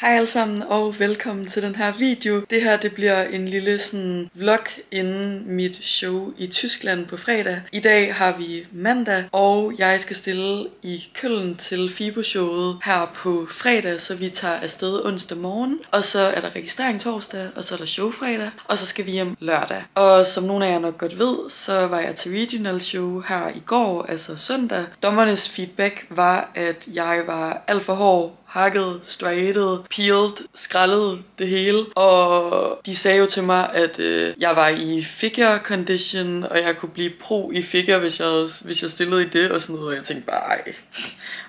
Hej alle sammen og velkommen til den her video. Det her bliver en lille sådan vlog inden mit show i Tyskland på fredag. I dag har vi mandag, og jeg skal stille i Køln til FIBO-showet her på fredag, så vi tager afsted onsdag morgen. Og så er der registrering torsdag, og så er der show fredag, og så skal vi hjem lørdag. Og som nogle af jer nok godt ved, så var jeg til regional show her i går, altså søndag. Dommernes feedback var, at jeg var alt for hård, hakket, straightet, peeled, skrællet det hele. Og de sagde jo til mig, at jeg var i figure condition, og jeg kunne blive pro i figure, hvis jeg stillede i det og sådan noget. Og jeg tænkte bare, ej,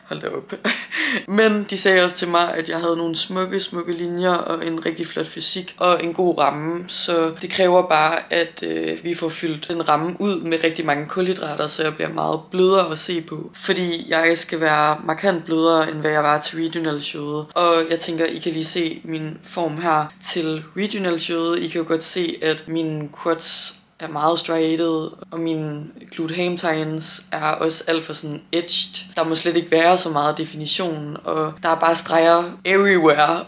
hold da op. Men de sagde også til mig, at jeg havde nogle smukke linjer og en rigtig flot fysik og en god ramme. Så det kræver bare, at vi får fyldt den ramme ud med rigtig mange kulhydrater, så jeg bliver meget blødere at se på. Fordi jeg skal være markant blødere, end hvad jeg var til regional showet. Og jeg tænker, I kan lige se min form her til regional showet. I kan jo godt se, at mine quads er meget striated, og mine glute ham tines er også alt for sådan edged. Der må slet ikke være så meget definition, og der er bare streger everywhere,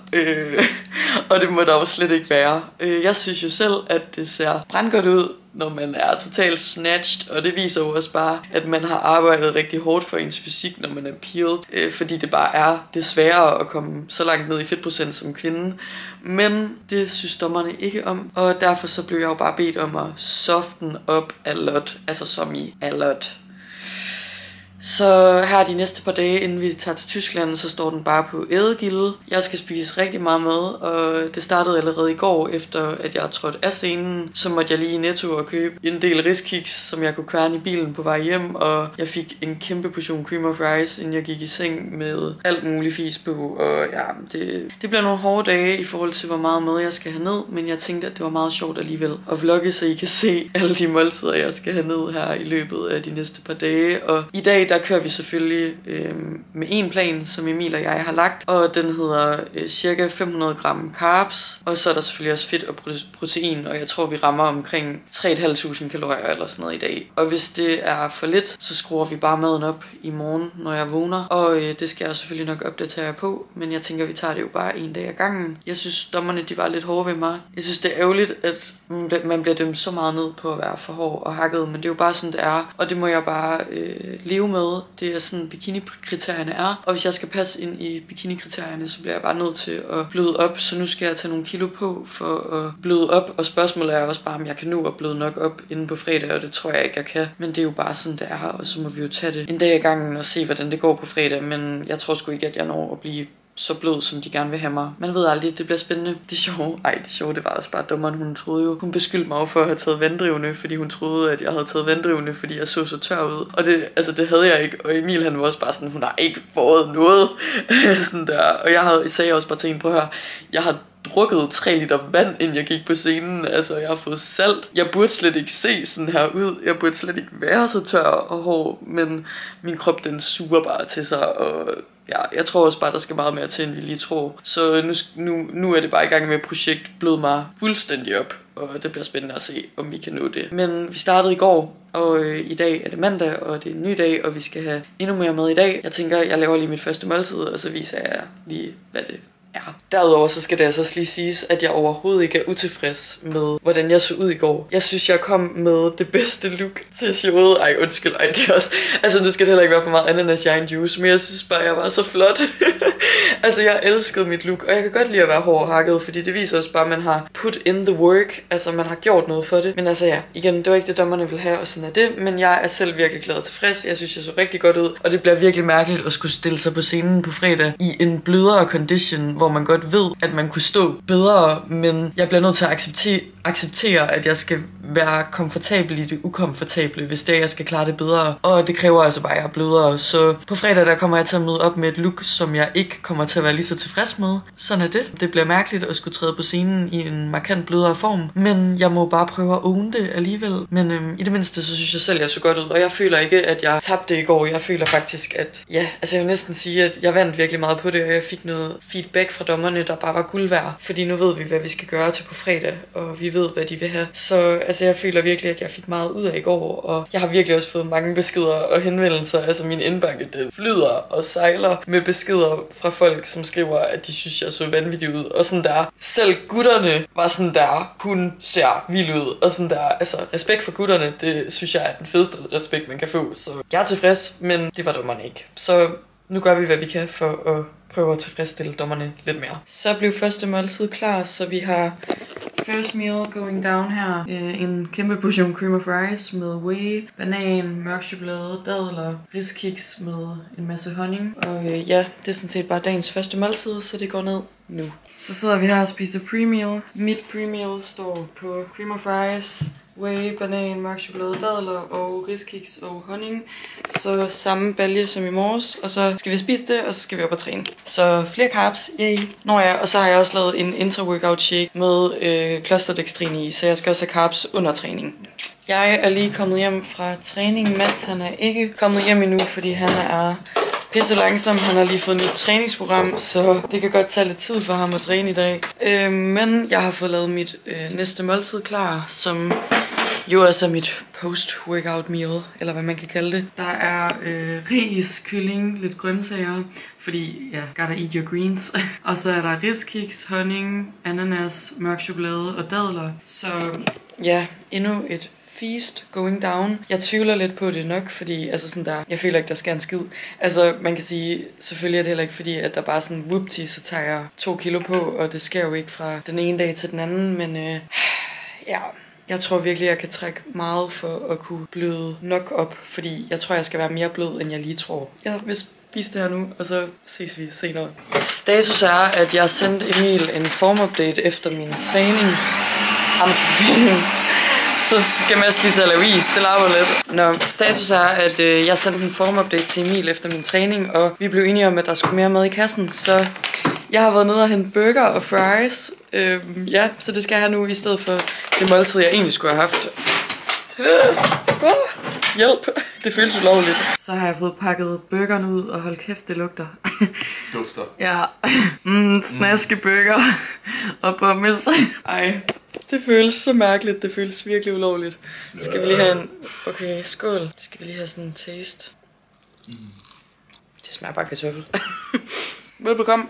og det må der jo slet ikke være. Jeg synes jo selv, at det ser brandgodt ud, når man er totalt snatched, og det viser jo også bare, at man har arbejdet rigtig hårdt for ens fysik, når man er peeled, fordi det bare er det sværere at komme så langt ned i fedtprocent som kvinde. Men det synes dommerne ikke om, og derfor så blev jeg jo bare bedt om at soften up a lot, altså som i a lot. Så her de næste par dage, inden vi tager til Tyskland, så står den bare på ædegilde. Jeg skal spise rigtig meget mad, og det startede allerede i går, efter at jeg trådte af scenen. Så måtte jeg lige i Netto og købe en del riskiks, som jeg kunne kværne i bilen på vej hjem. Og jeg fik en kæmpe portion cream of rice, inden jeg gik i seng med alt muligt fis på. Og ja, det bliver nogle hårde dage i forhold til, hvor meget mad jeg skal have ned. Men jeg tænkte, at det var meget sjovt alligevel at vlogge, så I kan se alle de måltider, jeg skal have ned her i løbet af de næste par dage. Og i dag, der kører vi selvfølgelig med en plan, som Emil og jeg har lagt, og den hedder cirka 500 gram carbs, og så er der selvfølgelig også fedt og protein, og jeg tror vi rammer omkring 3.500 kalorier eller sådan noget i dag. Og hvis det er for lidt, så skruer vi bare maden op i morgen, når jeg vågner, og det skal jeg selvfølgelig nok opdatere jer på, men jeg tænker, vi tager det jo bare en dag ad gangen. Jeg synes, dommerne de var lidt hårde ved mig. Jeg synes, det er ærgerligt, at man bliver dømt så meget ned på at være for hård og hakket, men det er jo bare sådan, det er, og det må jeg bare leve med. Det er sådan, bikini-kriterierne er. Og hvis jeg skal passe ind i bikini-kriterierne, så bliver jeg bare nødt til at bløde op. Så nu skal jeg tage nogle kilo på for at bløde op. Og spørgsmålet er også bare, om jeg kan nå at bløde nok op inden på fredag, og det tror jeg ikke, jeg kan. Men det er jo bare sådan, det er, og så må vi jo tage det en dag ad gangen og se, hvordan det går på fredag. Men jeg tror sgu ikke, at jeg når at blive så blød, som de gerne vil have mig. Man ved aldrig, det bliver spændende. Det sjove, det var også bare dommeren. Hun beskyldte mig for at have taget vanddrivende, fordi hun troede, at jeg havde taget vanddrivende, fordi jeg så tør ud. Og det havde jeg ikke. Og Emil, han var også bare sådan, hun har ikke fået noget. Sådan der. Og jeg sagde også bare til hende, prøv at høre, jeg har drukket 3 liter vand, inden jeg gik på scenen. Altså, jeg har fået salt. Jeg burde slet ikke se sådan her ud. Jeg burde slet ikke være så tør og hård, men min krop, den suger bare til sig, og ja, jeg tror også bare, der skal meget mere til, end vi lige tror. Så nu er det bare i gang med et projekt, blød mig fuldstændig op, og det bliver spændende at se, om vi kan nå det. Men vi startede i går, og i dag er det mandag, og det er en ny dag, og vi skal have endnu mere med i dag. Jeg tænker, jeg laver lige mit første måltid, og så viser jeg lige, hvad det er. Derudover så skal det altså også lige siges, at jeg overhovedet ikke er utilfreds med, hvordan jeg så ud i går. Jeg synes, jeg kom med det bedste look til showet. Ej, undskyld, det er også. Altså, nu skal det heller ikke være for meget ananas shine juice, men jeg synes bare, jeg var så flot. Altså, jeg elskede mit look, og jeg kan godt lide at være hård og hakket, fordi det viser også bare, at man har put in the work. Altså, man har gjort noget for det. Men altså ja, igen, det var ikke det, dommerne vil have, og sådan er det. Men jeg er selv virkelig glad og tilfreds. Jeg synes, jeg så rigtig godt ud, og det bliver virkelig mærkeligt at skulle stille sig på scenen på fredag i en blødere condition, hvor man godt ved, at man kunne stå bedre, men jeg bliver nødt til at acceptere, at jeg skal være komfortabel i det ukomfortable, hvis det er, jeg skal klare det bedre. Og det kræver altså bare, at jeg er blødere. Så på fredag, der kommer jeg til at møde op med et look, som jeg ikke kommer til at være lige så tilfreds med. Sådan er det. Det bliver mærkeligt at skulle træde på scenen i en markant blødere form, men jeg må bare prøve at own det alligevel. Men i det mindste, så synes jeg selv, jeg så godt ud, og jeg føler ikke, at jeg tabte i går. Jeg føler faktisk, at ja, altså jeg vil næsten sige, at jeg vandt virkelig meget på det, og jeg fik noget feedback fra dommerne, der bare var guld værd. Fordi nu ved vi, hvad vi skal gøre til på fredag, og vi ved, hvad de vil have. Så altså, jeg føler virkelig, at jeg fik meget ud af i går, og jeg har virkelig også fået mange beskeder og henvendelser. Altså min indbakke, det flyder og sejler med beskeder fra folk, som skriver, at de synes, jeg så vanvittig ud. Og sådan der, selv gutterne var sådan der, hun ser vild ud. Og sådan der, altså respekt for gutterne, det synes jeg er den fedeste respekt, man kan få. Så jeg er tilfreds, men det var dommerne ikke. Så nu gør vi, hvad vi kan for at prøve at tilfredsstille dommerne lidt mere. Så blev første måltid klar, så vi har first meal going down her. En kæmpe portion cream of rice med whey, banan, mørk chokolade, dadler, riskiks med en masse honning. Og ja, det er sådan set bare dagens første måltid, så det går ned nu. Så sidder vi her og spiser pre-meal. Mit pre-meal står på cream of rice, whey, banan, mørk chokolade, dadler og riskiks og honning. Så samme balje som i morges, og så skal vi spise det, og så skal vi op og træne. Så flere carbs, yay. Nå ja, og så har jeg også lavet en intra-workout shake med klosterdextrin i, så jeg skal også have carbs under træning. Jeg er lige kommet hjem fra træning. Mads, han er ikke kommet hjem endnu, fordi han er pisse langsom. Han har lige fået et nyt træningsprogram, så det kan godt tage lidt tid for ham at træne i dag. Men jeg har fået lavet mit næste måltid klar, som jo også er mit post-workout meal, eller hvad man kan kalde det. Der er ris, kylling, lidt grøntsager, fordi ja, gotta eat your greens. Og så er der riskiks, honning, ananas, mørk chokolade og dadler. Så ja, endnu et feast going down. Jeg tvivler lidt på det nok, fordi altså sådan der, jeg føler ikke, der skal en skid. Altså man kan sige, selvfølgelig er det heller ikke fordi, at der bare sådan whoopty, så tager jeg 2 kilo på, og det sker jo ikke fra den ene dag til den anden, men ja, jeg tror virkelig, jeg kan trække meget for at kunne bløde nok op, fordi jeg tror, jeg skal være mere blød, end jeg lige tror. Jeg vil spise det her nu, og så ses vi senere. Status er, at jeg sendte Emil en formupdate efter min træning. Så skal Mads lige til at lave is, det larver lidt. Nå, status er, at jeg sendte en formupdate til Emil efter min træning, og vi blev enige om, at der skulle mere mad i kassen, så jeg har været nede og hente burger og fries. Ja, så det skal jeg have nu, i stedet for det måltid, jeg egentlig skulle have haft. Hjælp, det føles ulovligt. Så har jeg fået pakket burgeren ud, og hold kæft, det lugter. Dufter. Ja, snaske burger og pommes. Ej. Det føles så mærkeligt, det føles virkelig ulovligt. Skal vi lige have en... Okay, skål. Skal vi lige have sådan en taste. Det smager bare kartoffel. Velbekomme.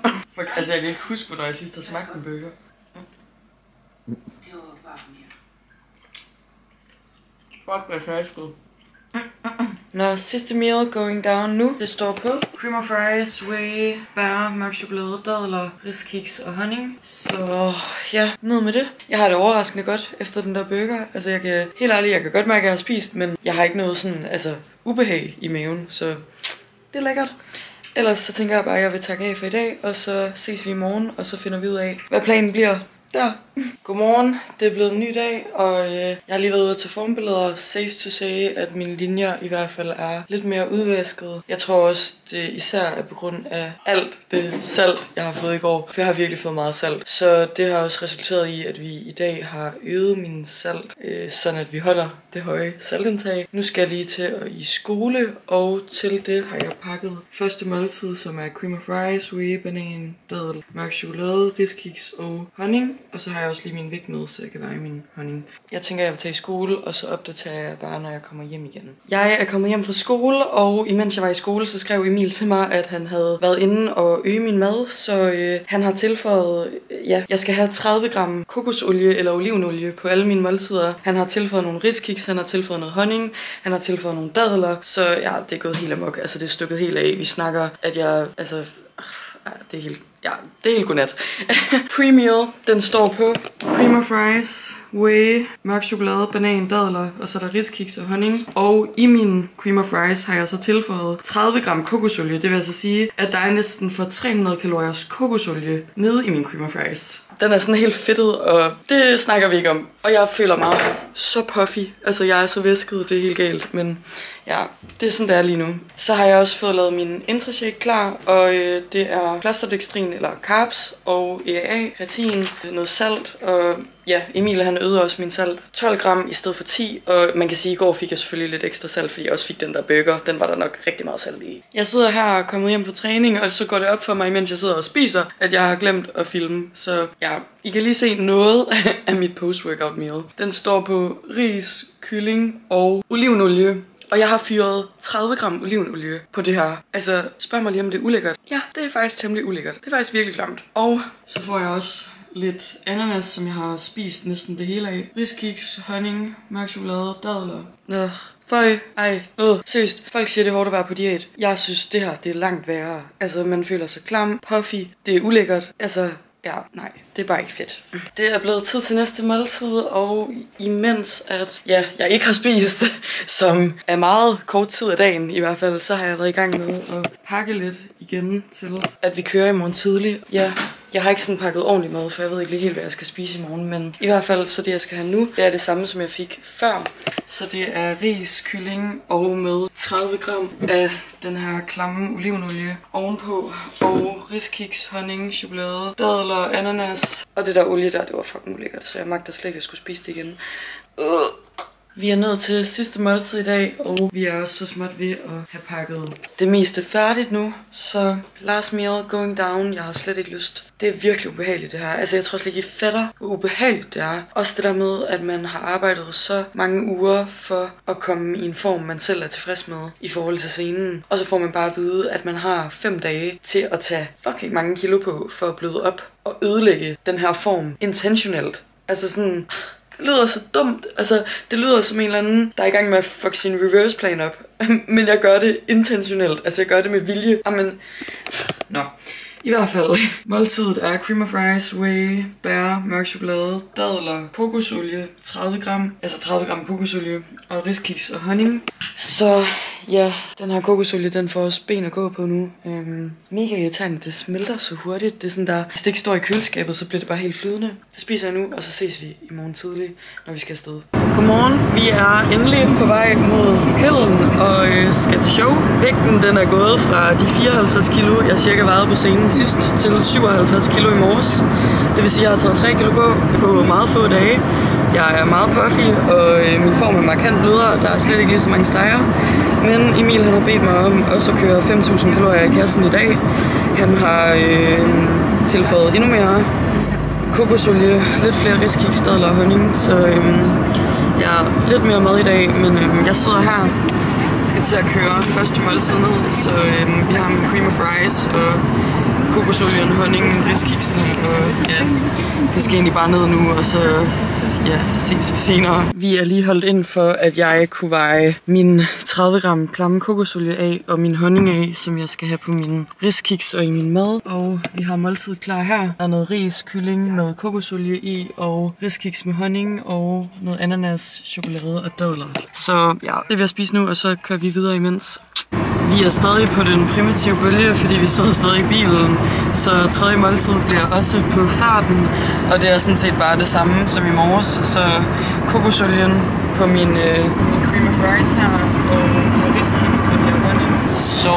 Altså jeg kan ikke huske, hvornår jeg sidst har smagt en burger. Det var bare mere. Fuck, hvad færdigskål. Nå, sidste meal going down nu. Det står på cream of rice, whey, bær, mørk chokolade, dadler, riskiks og honning. Så ja, ned med det. Jeg har det overraskende godt efter den der burger. Altså jeg kan, helt ærligt, jeg kan godt mærke, at jeg har spist, men jeg har ikke noget sådan, altså ubehag i maven, så det er lækkert. Ellers så tænker jeg bare, at jeg vil takke af for i dag, og så ses vi i morgen, og så finder vi ud af, hvad planen bliver. Der. Godmorgen, det er blevet en ny dag, og jeg har lige været ude til formbilleder. Safe to say, at mine linjer i hvert fald er lidt mere udvasket. Jeg tror også, det især er på grund af alt det salt, jeg har fået i går. For jeg har virkelig fået meget salt. Så det har også resulteret i, at vi i dag har øget min salt, sådan at vi holder det høje saltindtag. Nu skal jeg lige til i skole, og til det har jeg pakket første måltid, som er cream of rice, whey, banan, dadel, mørk chokolade, riskiks og honning. Og så har jeg også lige min vægt med, så jeg kan veje min honning. Jeg tænker, jeg vil tage i skole, og så opdaterer jeg bare, når jeg kommer hjem igen. Jeg er kommet hjem fra skole, og imens jeg var i skole, så skrev Emil til mig, at han havde været inde og øge min mad. Så han har tilføjet, ja, jeg skal have 30 gram kokosolie eller olivenolie på alle mine måltider. Han har tilføjet nogle riskiks, han har tilføjet noget honning, han har tilføjet nogle dadler. Så ja, det er gået helt amok. Altså det er stukket helt af. Vi snakker, at jeg, altså, det er helt... Ja, det er helt godnat. Pre-meal, den står på cream of rice, whey, mørk chokolade, banan, dadler, og så er der riskiks og honning. Og i min cream of rice har jeg så tilføjet 30 gram kokosolie. Det vil altså sige, at der er næsten for 300 kaloriers kokosolie nede i min cream of rice. Den er sådan helt fedtet, og det snakker vi ikke om. Og jeg føler mig så puffy. Altså, jeg er så væsket, det er helt galt. Men ja, det er sådan, det er lige nu. Så har jeg også fået lavet min intrashake klar, og det er klosterdextrin eller carbs og EAA, kreatin, noget salt og ja, Emil han øgede også min salt 12 gram i stedet for 10, og man kan sige, at i går fik jeg selvfølgelig lidt ekstra salt, fordi jeg også fik den der burger. Den var der nok rigtig meget salt i. Jeg sidder her og kommet hjem fra træning, og så går det op for mig, mens jeg sidder og spiser, at jeg har glemt at filme. Så ja, I kan lige se noget af mit post-workout meal. Den står på ris, kylling og olivenolie. Og jeg har fyret 30 gram olivenolie på det her. Altså, spørg mig lige om det er ulækkert. Ja, det er faktisk temmelig ulækkert. Det er faktisk virkelig klamt. Og så får jeg også lidt ananas, som jeg har spist næsten det hele af. Riskiks, honning, mørk chokolade, dadler. Seriøst. Folk siger, det er hårdt at være på diæt. Jeg synes, det her, det er langt værre. Altså, man føler sig klam, puffy. Det er ulækkert. Altså, ja, nej, det er bare ikke fedt. Det er blevet tid til næste måltid, og imens at jeg ikke har spist, som er meget kort tid af dagen i hvert fald, så har jeg været i gang med at pakke lidt igen til, at vi kører i morgen tidlig. Ja, jeg har ikke sådan pakket ordentligt mad, for jeg ved ikke lige helt, hvad jeg skal spise i morgen, men i hvert fald, så det jeg skal have nu, det er det samme, som jeg fik før. Så det er ris, kylling og med 30 gram af den her klamme olivenolie ovenpå, og riskiks, honning, chokolade, dadler, ananas. Og det der olie der, det var fucking ulækkert, så jeg magter slet ikke at skulle spise det igen. Vi er nået til sidste måltid i dag, og vi er også så småt ved at have pakket det meste færdigt nu. Så last meal going down, jeg har slet ikke lyst. Det er virkelig ubehageligt det her. Altså jeg tror slet ikke, I fatter, hvor ubehageligt det er. Også det der med, at man har arbejdet så mange uger for at komme i en form, man selv er tilfreds med i forhold til scenen. Og så får man bare at vide, at man har 5 dage til at tage fucking mange kilo på for at bløde op og ødelægge den her form intentionelt. Altså sådan... Det lyder så dumt. Altså, det lyder som en eller anden, der er i gang med at fuck sin reverse plan op. Men jeg gør det intentionelt. Altså, jeg gør det med vilje. Amen. Nå. I hvert fald. Måltidet er cream of rice, whey, bær, mørk chokolade, dadler, kokosolie, 30 gram. Altså 30 gram kokosolie og riskiks og honning. Så ja, den her kokosolie, den får også ben at gå på nu. Mega irriterende, det smelter så hurtigt. Det er sådan der, hvis det ikke står i køleskabet, så bliver det bare helt flydende. Det spiser jeg nu, og så ses vi i morgen tidlig, når vi skal afsted. Godmorgen, vi er endelig på vej mod Køln og skal til show. Vægten den er gået fra de 54 kilo, jeg cirka vejede på scenen sidst, til 57 kilo i morges. Det vil sige, at jeg har taget 3 kilo på meget få dage. Jeg er meget puffy, og min form er markant blødere. Der er slet ikke lige så mange streger. Men Emil han har bedt mig om også at køre 5.000 kalorier i kassen i dag. Han har tilføjet endnu mere kokosolie, lidt flere riskiks, dadler og honning. Så jeg har lidt mere mad i dag, men jeg sidder her. Jeg skal til at køre første måltid ned, så vi har en cream of rice og kokosolien, honningen, riskiksen, og ja, det skal egentlig bare ned nu, og så ja, ses vi senere. Vi er lige holdt ind for, at jeg kunne veje min 30 gram klamme kokosolie af, og min honning af, som jeg skal have på min riskiks og i min mad. Og vi har måltidet klar her. Der er noget ris, kylling med kokosolie i, og riskiks med honning, og noget ananas, chokolade og dadler. Så ja, det vil jeg spise nu, og så kører vi videre imens. Vi er stadig på den primitive bølge, fordi vi sidder stadig i bilen, så tredje måltid bliver også på farten, og det er sådan set bare det samme som i morges. Så kokosolien på min cream of rice her, og vi har riskiks, og vi har honning. Så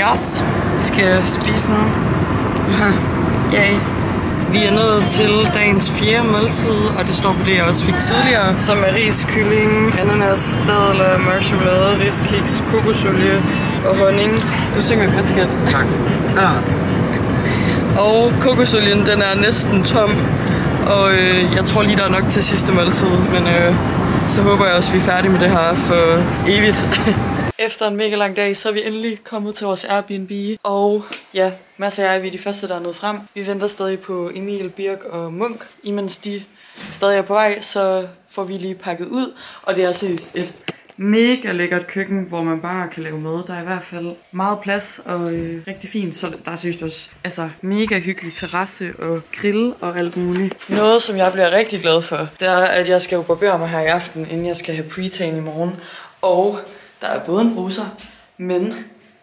yes, vi skal spise nu. Yay. Vi er nået til dagens 4. måltid, og det står på det, jeg også fik tidligere, som er ris, kylling, ananas, dadler, mørk chokolade, riskiks, kokosolie og honning. Du synger godt, skat. Tak. Ja. Og kokosolien, den er næsten tom, og jeg tror lige, der er nok til sidste måltid, men så håber jeg også, vi er færdige med det her for evigt. Efter en mega lang dag, så er vi endelig kommet til vores Airbnb, og ja, Mads og jeg, vi er de første, der er nået frem. Vi venter stadig på Emil, Birk og Munk. Imens de stadig er på vej, så får vi lige pakket ud, og det er seriøst et mega lækkert køkken, hvor man bare kan lave mad. Der er i hvert fald meget plads og rigtig fint, så der er seriøst også mega hyggelig terrasse og grill og alt muligt. Noget, som jeg bliver rigtig glad for, det er, at jeg skal jo barbere mig her i aften, inden jeg skal have pre-tan i morgen, og der er både en bruser, men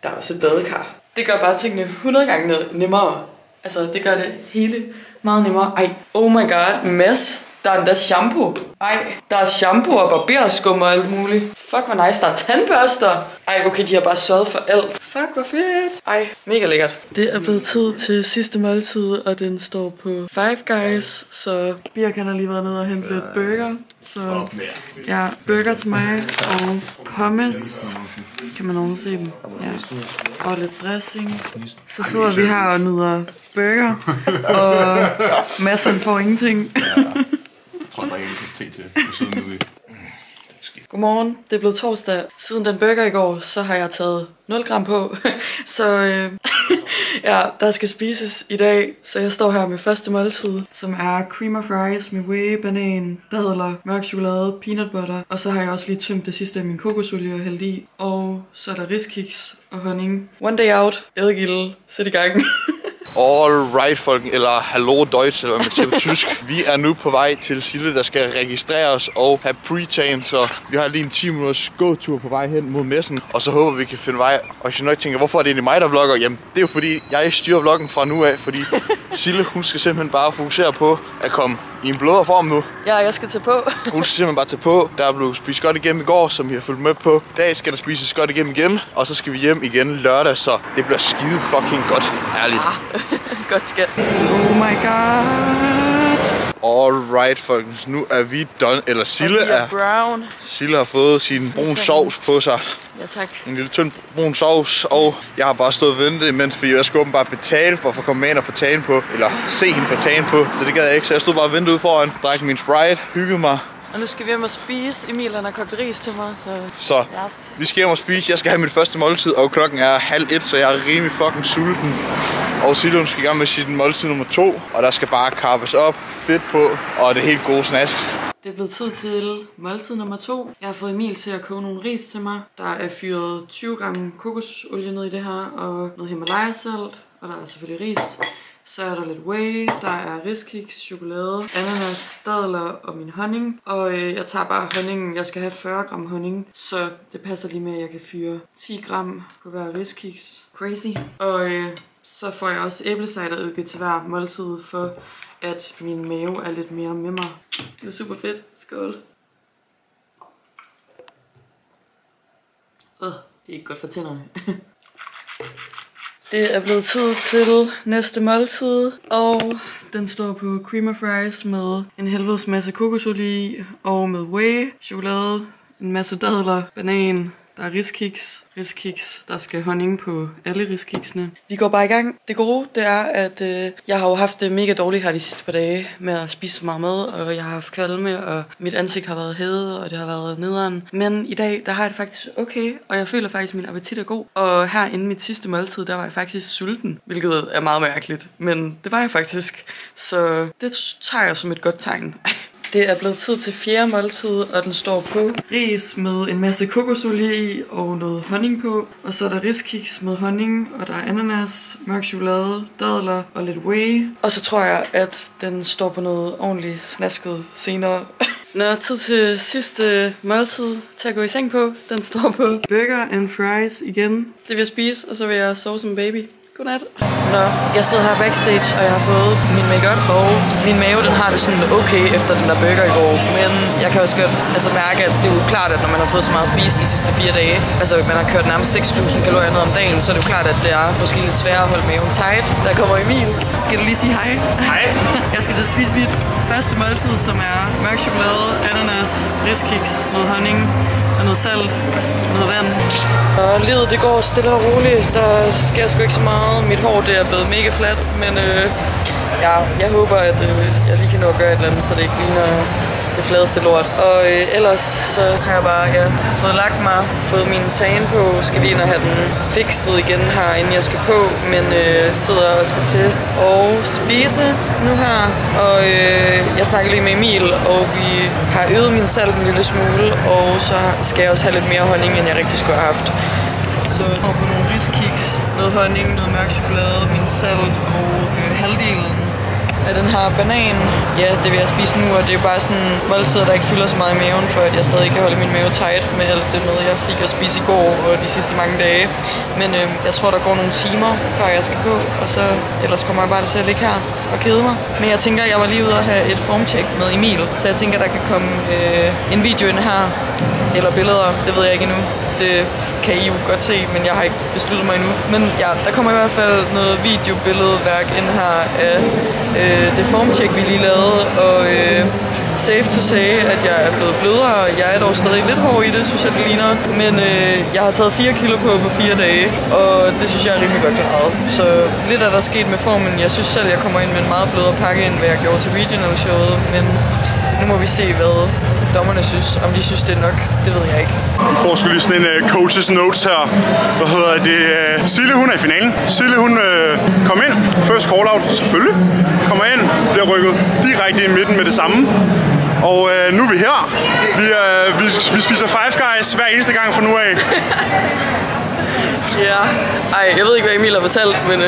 der er også et badekar. Det gør bare tingene 100 gange nemmere. Altså, det gør det hele meget nemmere. Ej, oh my god, Mads. Der er endda shampoo. Ej, der er shampoo og barberskum og alt muligt. Fuck, hvor nice. Der er tandbørster. Ej, okay, de har bare sørget for alt. Fuck, hvor fedt. Ej, mega lækkert. Det er blevet tid til sidste måltid, og den står på Five Guys. Så Birk har lige været nede og hente lidt burger. Så ja, burger til mig og pommes. Kan man overhovedet se dem? Ja. Og lidt dressing. Så sidder vi her og nyder burger. Og massen får ingenting. Jeg tror, der ikke er en te til. Godmorgen, det er blevet torsdag. Siden den burger i går, så har jeg taget 0 gram på. Så ja, der skal spises i dag. Så jeg står her med første måltid, som er cream of rice med whey, banan, dadler, mørk chokolade, peanut butter. Og så har jeg også lige tømt det sidste af min kokosolie og hældt i. Og så er der riskiks og honning. One day out, eddegilde, sæt i gang. Alright, folken, eller hallo Deutsch, eller hvad man siger på tysk. Vi er nu på vej til Sille, der skal registrere os og have pre-tan, så vi har lige en 10 minutters gåtur på vej hen mod messen, og så håber vi kan finde vej. Og hvis I nok tænker, hvorfor er det egentlig mig, der vlogger? Jamen, det er jo fordi, jeg styrer vloggen fra nu af, fordi Sille, hun skal simpelthen bare fokusere på at komme i en blødere form nu. Ja, jeg skal tage på. Hun skal simpelthen bare tage på. Der er blevet spist godt igennem i går, som vi har fulgt med på. I dag skal der spises godt igennem igen, og så skal vi hjem igen lørdag, så det bliver skide fucking godt. Ærligt. Godt skat. Oh my god. Alright, folkens. Nu er vi done. Eller Sille er brown. Sille har fået sin brun sovs på sig. Ja, tak. En lille tynd brun sovs, og jeg har bare stået og ventet imens, fordi jeg skulle bare betale for at komme med ind og få tagen på. Eller se hende få tagen på. Så det gad jeg ikke, så jeg stod bare og ventede ude foran. Drak min Sprite, hyggede mig. Og nu skal vi hjem og spise. Emil han har kogt ris til mig, så vi skal hjem og spise. Jeg skal have mit første måltid, og klokken er 12:30, så jeg er rimelig fucking sulten. Og Silje skal i gang med sit måltid nummer 2, og der skal bare karpes op, fedt på, og det helt gode snask. Det er blevet tid til måltid nummer 2. Jeg har fået Emil til at koge nogle ris til mig. Der er fyret 20 gram kokosolie ned i det her, og noget Himalaya-salt, og der er selvfølgelig ris. Så er der lidt whey, der er riskiks, chokolade, ananas, dadler og min honning. Og jeg tager bare honningen. Jeg skal have 40 gram honning, så det passer lige med, at jeg kan fyre 10 gram på hver riskiks. Crazy. Og så får jeg også æblecideredike til hver måltid, for at min mave er lidt mere med mig. Det er super fedt. Skål. Det er ikke godt for tænderne. Det er blevet tid til næste måltid, og den står på cream of rice med en helvedes masse kokosolie i, og med whey, chokolade, en masse dadler, banan, der er riskiks, der skal honning på alle riskiksene. Vi går bare i gang. Det gode, det er, at jeg har jo haft det mega dårligt her de sidste par dage med at spise så meget mad, og jeg har haft kvalme, og mit ansigt har været hævet, og det har været nederen. Men i dag, der har jeg det faktisk okay, og jeg føler faktisk, at min appetit er god. Og her inden mit sidste måltid, der var jeg faktisk sulten, hvilket er meget mærkeligt. Men det var jeg faktisk, så det tager jeg som et godt tegn. Det er blevet tid til 4. måltid, og den står på ris med en masse kokosolie i og noget honning på. Og så er der riskiks med honning, og der er ananas, mørk chokolade, dadler og lidt whey. Og så tror jeg, at den står på noget ordentligt snasket senere. Nå, tid til sidste måltid til at gå i seng på. Den står på burger and fries igen. Det vil jeg spise, og så vil jeg sove som baby. Godnat. Nå, jeg sidder her backstage, og jeg har fået min makeup, og min mave, den har det sådan okay efter den der burger i går. Men jeg kan også godt mærke, at det er jo klart, at når man har fået så meget at spise de sidste 4 dage, altså man har kørt nærmest 6.000 kalorier ned om dagen, så er det jo klart, at det er måske lidt sværere at holde maven tight. Der kommer Emil. Skal du lige sige hej? Hej. Jeg skal til at spise mit første måltid, som er mørk chokolade, ananas, riskiks, noget honning og noget salt, noget vand. Og livet det går stille og roligt. Der sker sgu ikke så meget. Mit hår det er blevet mega fladt, men ja, jeg håber, at jeg lige kan nå at gøre et eller andet, så det ikke ligner det fladeste lort. Og ellers så har jeg bare fået lagt mig, fået min tan på, skal lige ind og have den fikset igen her, inden jeg skal på, men sidder og skal til at spise nu her. Og jeg snakker lige med Emil, og vi har øget min salt en lille smule, og så skal jeg også have lidt mere honning, end jeg rigtig skulle have haft. Så på nogle riskiks, noget honning, noget mørk chokolade, min salt og halvdelen af den her banan. Ja, det vil jeg spise nu, og det er bare sådan måltider, der ikke fylder så meget i maven, for at jeg stadig kan holde min mave tight med alt det mad, jeg fik at spise i går og de sidste mange dage. Men jeg tror, der går nogle timer, før jeg skal på, og så ellers kommer jeg bare til at ligge her og kede mig. Men jeg tænker, jeg var lige ude og have et formcheck med Emil, så jeg tænker, der kan komme en video ind her, eller billeder, det ved jeg ikke endnu. Det kan I jo godt se, men jeg har ikke besluttet mig endnu. Men ja, der kommer i hvert fald noget videobilledværk ind her af det formcheck, vi lige lavede, og safe to say, at jeg er blevet blødere. Jeg er dog stadig lidt hård i det, synes jeg, det ligner. Men jeg har taget 4 kilo på 4 dage, og det synes jeg er rimelig godt klaret. Så lidt er der sket med formen. Jeg synes selv, jeg kommer ind med en meget blødere pakke, end hvad jeg gjorde til regional showet. Men nu må vi se, hvad dommerne synes. Om de synes, det er nok, det ved jeg ikke. Vi får sgu lige sådan en coaches notes her. Hvad hedder det? Sille, hun er i finalen. Sille, hun kom ind. First call out, selvfølgelig. Kommer ind, bliver rykket direkte i midten med det samme. Og nu er vi her. Vi spiser Five Guys hver eneste gang fra nu af. Ja, jeg ved ikke, hvad Emil har fortalt, men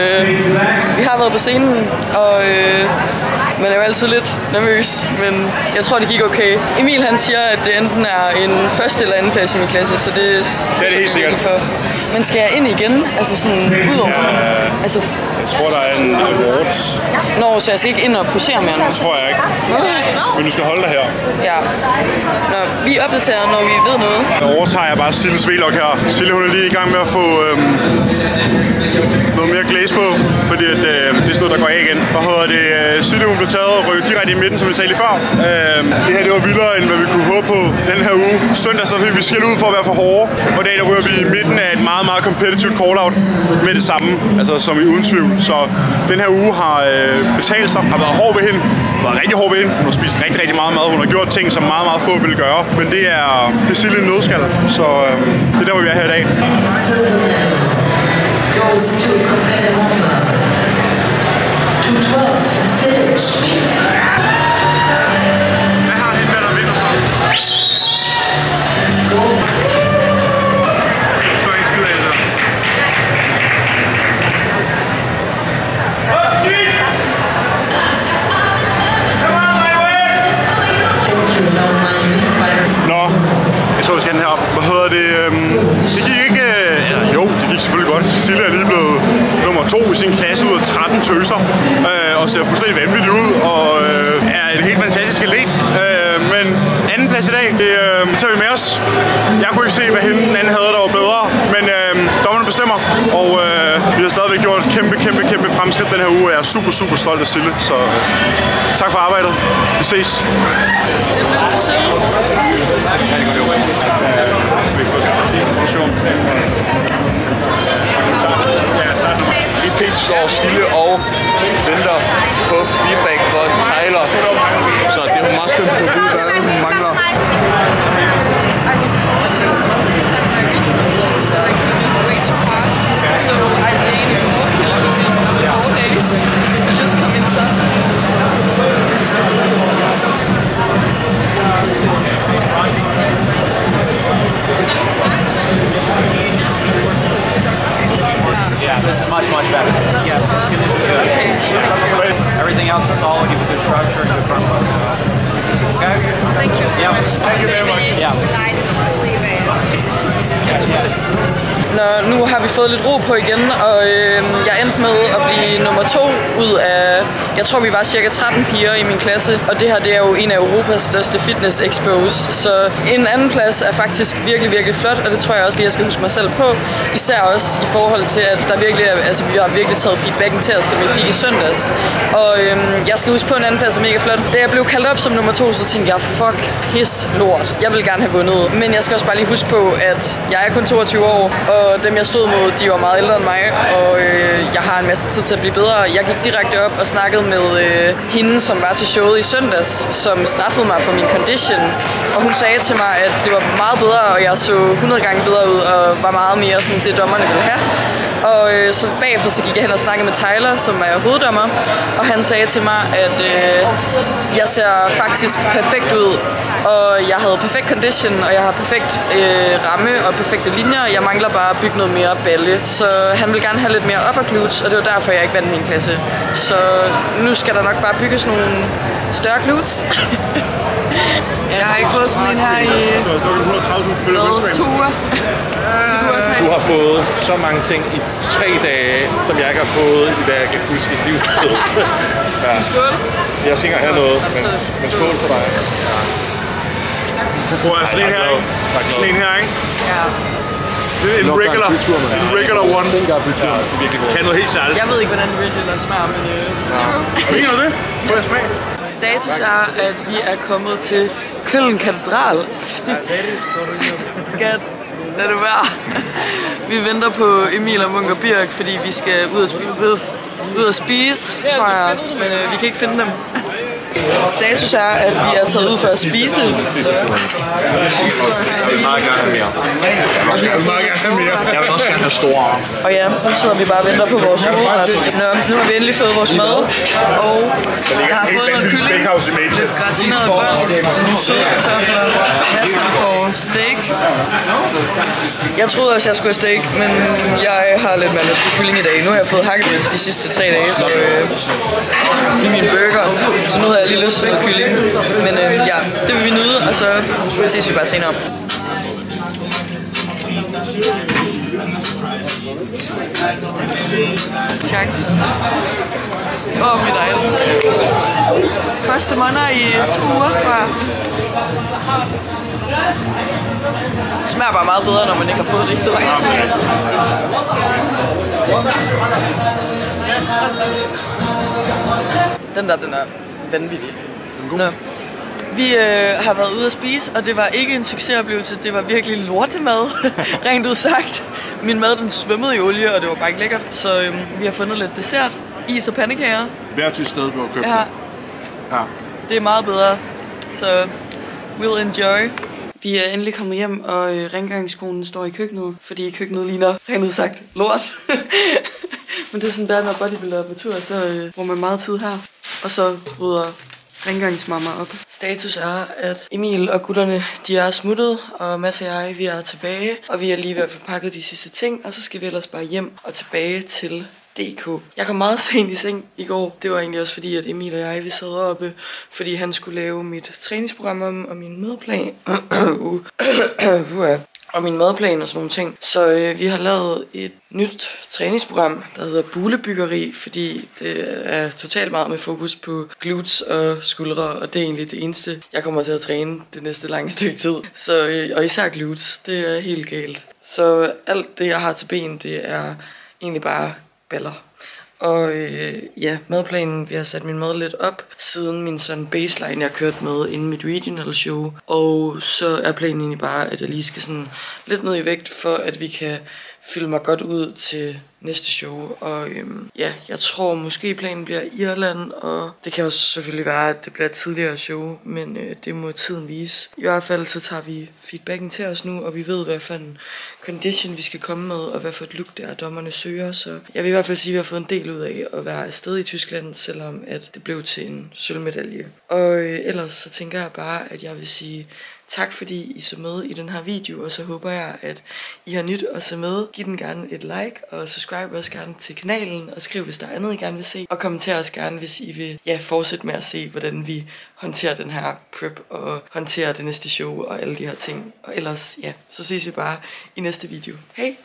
vi har været på scenen, og man er jo altid lidt nervøs, men jeg tror, det gik okay. Emil han siger, at det enten er en første eller anden plads i min klasse, så det er det helt sikkert. For. Men skal jeg ind igen? Altså sådan udover? Altså, jeg tror, der er en awards. Nå, så jeg skal ikke ind og posere mere nu? Det tror jeg ikke. Men du skal holde dig her. Ja. Nå, vi opdaterer, når vi ved noget. Jeg overtager jeg bare Silles vlog her. Sille, hun er lige i gang med at få noget mere glaze på, fordi at, det er sådan noget, der går af igen. Hvad hedder det? Sille, hun blev taget og rykket direkte i midten, som vi sagde lige før. Det her, det var vildere, end hvad vi kunne håbe på den her uge. Søndag, så fik vi skældt ud for at være for hårde. Og i dag, der ryger vi i midten af et meget, meget competitive call-out med det samme. Altså, som i uden tvivl. Så den her uge har betalt sig, har været hård ved hende. Været rigtig hård ved hende. Hun har spist rigtig, rigtig meget mad. Hun har gjort ting, som meget, meget få ville gøre. Men det er Sille en nødskal. Så det er der, hvor vi er her i dag. Goes to Copenhagen. 212 Village Street. Hvad har hende med, der vinder så? Så ikke skide af det. Nå, jeg tror, vi skal den her op. Hvad hedder det? Det gik ikke... Jo, det gik selvfølgelig godt. Sille er lige blevet nummer 2 i sin klasse ud af 13 tøser. Og ser fuldstændig vanvittigt ud. Og er et helt fantastisk atlet. Men anden plads i dag, det tager vi med os. Jeg kunne ikke se, hvad hende den anden havde, der var bedre. Men dommerne bestemmer. Og vi har stadigvæk gjort et kæmpe fremskridt den her uge. Jeg er super stolt af Sille. Så tak for arbejdet. Vi ses. Vi pitch står Sille og venter på feedback fra Tyler. Så det er jo meget spændt på at vide, hvad hun mangler. Yeah, this is much better. Yes, it's going to be good. Everything else is solid. You have a good structure and good front post. Okay? Thank you so much. Thank you very much. Yeah. Nu har vi fået lidt ro på igen, og jeg endte med at blive nummer 2 ud af, jeg tror vi var cirka 13 piger i min klasse, og det her det er jo en af Europas største fitness expos, så en anden plads er faktisk virkelig flot, og det tror jeg også lige, jeg skal huske mig selv på, især også i forhold til, at der virkelig er, altså vi har virkelig taget feedbacken til os, som vi fik i søndags, og jeg skal huske på en anden plads er mega flot. Da jeg blev kaldt op som nummer 2, så tænkte jeg, fuck, pis lort, jeg vil gerne have vundet, men jeg skal også bare lige huske på, at jeg er kun 22 år, og dem jeg stod mod, de var meget ældre end mig, og jeg har en masse tid til at blive bedre. Jeg gik direkte op og snakkede med hende, som var til showet i søndags, som straffede mig for min condition, og hun sagde til mig, at det var meget bedre, og jeg så 100 gange bedre ud, og var meget mere sådan det dommerne ville have. Og så bagefter så gik jeg hen og snakkede med Tyler, som er hoveddommer, og han sagde til mig, at jeg ser faktisk perfekt ud, og jeg havde perfekt condition, og jeg har perfekt ramme og perfekte linjer. Jeg mangler bare at bygge noget mere balle, så han vil gerne have lidt mere upper glutes, og det var derfor, jeg ikke vandt min klasse. Så nu skal der nok bare bygges nogle større glutes. Jeg har ikke fået sådan en her i 2 uger. Du har fået så mange ting i 3 dage, som jeg ikke har fået i hvad jeg kan huske i livstid. Skal vi skåle? Jeg skal ikke have noget, men skål for dig. Du prøver sådan en her, ikke? Sådan en her, ikke? Ja. Det er en regular one. Ja, det er virkelig godt. Kan noget helt særligt. Jeg ved ikke, hvordan regular smager, men zero. Ikke noget det? Prøv at smage. Status er, at vi er kommet til Køln Katedral. Skat, lad det være. Vi venter på Emil og Munker Birk, fordi vi skal ud at spise, tror jeg, men vi kan ikke finde dem. Status er, at vi er taget ud for at spise. Jeg vil meget gerne have mere. Jeg vil også gerne have store arme. Og ja, nu sidder vi bare og venter på vores hovedret. Nu har vi endelig fået vores mad, og jeg har fået noget kylling, lidt gratineret bøn, nogle søde kartofler, masser får steak. Jeg troede også, jeg skulle have steak, men jeg har lidt mere lyst til kylling i dag. Nu har jeg fået hakkebiff de sidste 3 dage, så i min burger, så nu har jeg lige lyst til noget kylling. Men ja, det vil vi nyde, og så ses vi bare senere. Chance. Mit ejle. Første måneder i 2 uger, tror jeg. Det smager bare meget bedre, når man ikke har fået det ikke så lang tid. Den er vanvittig. Nå. Vi har været ude at spise, og det var ikke en succesoplevelse. Det var virkelig lortemad, rent ud sagt. Min mad, den svømmede i olie, og det var bare ikke lækkert. Så vi har fundet lidt dessert, is og pandekager. Hver til sted, du har købt ja. Det er meget bedre, så we'll enjoy. Vi er endelig kommet hjem, og rengøringskonen står i køkkenet, fordi køkkenet ligner, rent ud sagt, lort. Men det er sådan der, når bodybuilder er på tur, så bruger man meget tid her. Og så rydder rengøringsmamma op. Status er, at Emil og gutterne, de er smuttet, og Mads og jeg, vi er tilbage, og vi er lige ved at få pakket de sidste ting, og så skal vi ellers bare hjem og tilbage til DK. Jeg kom meget sent i seng i går. Det var egentlig også fordi, at Emil og jeg, vi sad oppe, fordi han skulle lave mit træningsprogram om, og min madplan. Og min madplan og sådan nogle ting. Så vi har lavet et nyt træningsprogram, der hedder Bulebyggeri, fordi det er totalt meget med fokus på glutes og skuldre, og det er egentlig det eneste, jeg kommer til at træne det næste lange stykke tid. Så, og især glutes, det er helt galt. Så alt det, jeg har til ben, det er egentlig bare baller. Og ja, madplanen, vi har sat min mad lidt op, siden min sådan baseline, jeg kørte med inden mit regional show. Og så er planen egentlig bare, at jeg lige skal sådan lidt ned i vægt, for at vi kan fylde mig godt ud til næste show. Og ja, jeg tror måske planen bliver Irland, og det kan også selvfølgelig være, at det bliver et tidligere show, men det må tiden vise. I hvert fald så tager vi feedbacken til os nu, og vi ved, hvad for en condition vi skal komme med, og hvad for et look det er, dommerne søger. Så jeg vil i hvert fald sige, at vi har fået en del ud af at være afsted i Tyskland, selvom at det blev til en sølvmedalje. Og ellers så tænker jeg bare, at jeg vil sige tak fordi I så med i den her video, og så håber jeg, at I har nyt at se med. Giv den gerne et like, og subscribe også gerne til kanalen, og skriv hvis der er andet I gerne vil se. Og kommenter også gerne, hvis I vil fortsætte med at se, hvordan vi håndterer den her prep, og håndterer det næste show, og alle de her ting. Og ellers, så ses vi bare i næste video. Hej!